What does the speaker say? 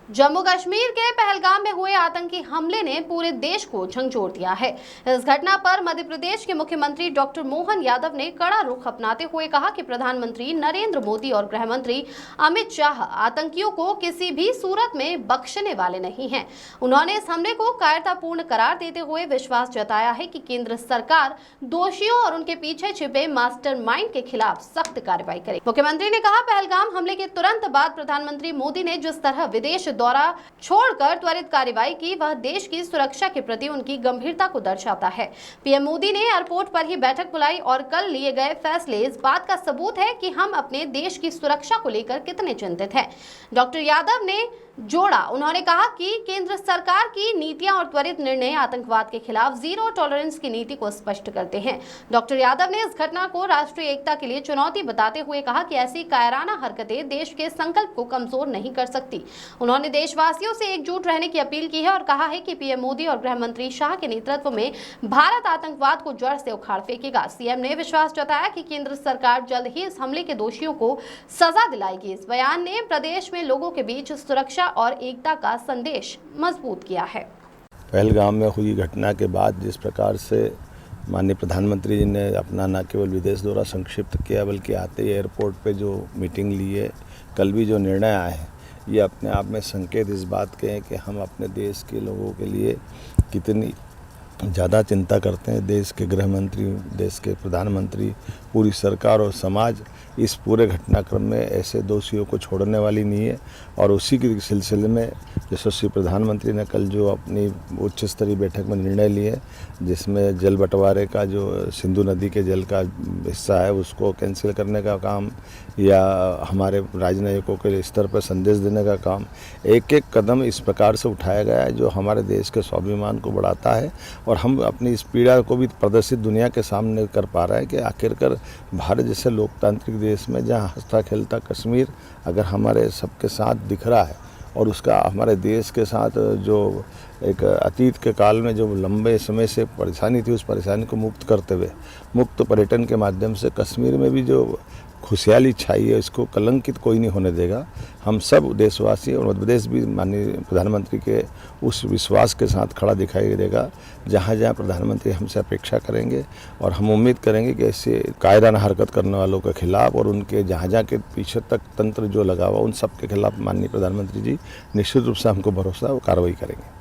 जम्मू कश्मीर के पहलगाम में हुए आतंकी हमले ने पूरे देश को झंझोर दिया है। इस घटना पर मध्य प्रदेश के मुख्यमंत्री डॉक्टर मोहन यादव ने कड़ा रुख अपनाते हुए कहा कि प्रधानमंत्री नरेंद्र मोदी और गृह मंत्री अमित शाह आतंकियों को किसी भी सूरत में बख्शने वाले नहीं हैं। उन्होंने इस हमले को कायरतापूर्ण करार देते हुए विश्वास जताया है कि केंद्र सरकार दोषियों और उनके पीछे छिपे मास्टरमाइंड के खिलाफ सख्त कार्रवाई करे। मुख्यमंत्री ने कहा, पहलगाम हमले के तुरंत बाद प्रधानमंत्री मोदी ने जिस तरह विदेश दौरा छोड़कर त्वरित कार्रवाई की, वह देश की सुरक्षा के प्रति उनकी गंभीरता को दर्शाता है। पीएम मोदी ने एयरपोर्ट पर ही बैठक बुलाई और कल लिए गए फैसले इस बात का सबूत है कि हम अपने देश की सुरक्षा को लेकर कितने चिंतित हैं। डॉक्टर यादव ने जोड़ा, उन्होंने कहा कि केंद्र सरकार की नीतियां और त्वरित निर्णय आतंकवाद के खिलाफ जीरो टॉलरेंस की नीति को स्पष्ट करते हैं। डॉक्टर यादव ने इस घटना को राष्ट्रीय एकता के लिए चुनौती बताते हुए कहा कि ऐसी कायराना हरकतें देश के संकल्प को कमजोर नहीं कर सकती। उन्होंने देशवासियों से एकजुट रहने की अपील की है और कहा है कि पीएम मोदी और गृह मंत्री शाह के नेतृत्व में भारत आतंकवाद को जड़ से उखाड़ फेंकेगा। सीएम ने विश्वास जताया कि केंद्र सरकार जल्द ही इस हमले के दोषियों को सजा दिलाएगी। इस बयान ने प्रदेश में लोगों के बीच सुरक्षा और एकता का संदेश मजबूत किया है। पहलगाम में हुई घटना के बाद जिस प्रकार से माननीय प्रधानमंत्री जी ने अपना न केवल विदेश दौरा संक्षिप्त किया, बल्कि आते ही एयरपोर्ट पे जो मीटिंग ली है, कल भी जो निर्णय आए हैं, ये अपने आप में संकेत इस बात के हैं कि हम अपने देश के लोगों के लिए कितनी ज़्यादा चिंता करते हैं। देश के गृह मंत्री, देश के प्रधानमंत्री, पूरी सरकार और समाज इस पूरे घटनाक्रम में ऐसे दोषियों को छोड़ने वाली नहीं है। और उसी के सिलसिले में यशस्वी प्रधानमंत्री ने कल जो अपनी उच्च स्तरीय बैठक में निर्णय लिए, जिसमें जल बंटवारे का जो सिंधु नदी के जल का हिस्सा है उसको कैंसिल करने का काम, या हमारे राजनयिकों के स्तर पर संदेश देने का काम, एक एक कदम इस प्रकार से उठाया गया है जो हमारे देश के स्वाभिमान को बढ़ाता है। और हम अपनी इस पीड़ा को भी प्रदर्शित दुनिया के सामने कर पा रहे हैं कि आखिरकार भारत जैसे लोकतांत्रिक देश में जहाँ हंसता खेलता कश्मीर अगर हमारे सबके साथ दिख रहा है, और उसका हमारे देश के साथ जो एक अतीत के काल में जो लंबे समय से परेशानी थी, उस परेशानी को मुक्त करते हुए मुक्त पर्यटन के माध्यम से कश्मीर में भी जो खुशहाली छाई है, इसको कलंकित कोई नहीं होने देगा। हम सब देशवासी और मध्य प्रदेश भी माननीय प्रधानमंत्री के उस विश्वास के साथ खड़ा दिखाई देगा जहाँ जहाँ प्रधानमंत्री हमसे अपेक्षा करेंगे। और हम उम्मीद करेंगे कि ऐसे कायराना हरकत करने वालों के खिलाफ और उनके जहाँ जहाँ के पीछे तक तंत्र जो लगा हुआ, उन सब के खिलाफ माननीय प्रधानमंत्री जी निश्चित रूप से हमको भरोसा और कार्रवाई करेंगे।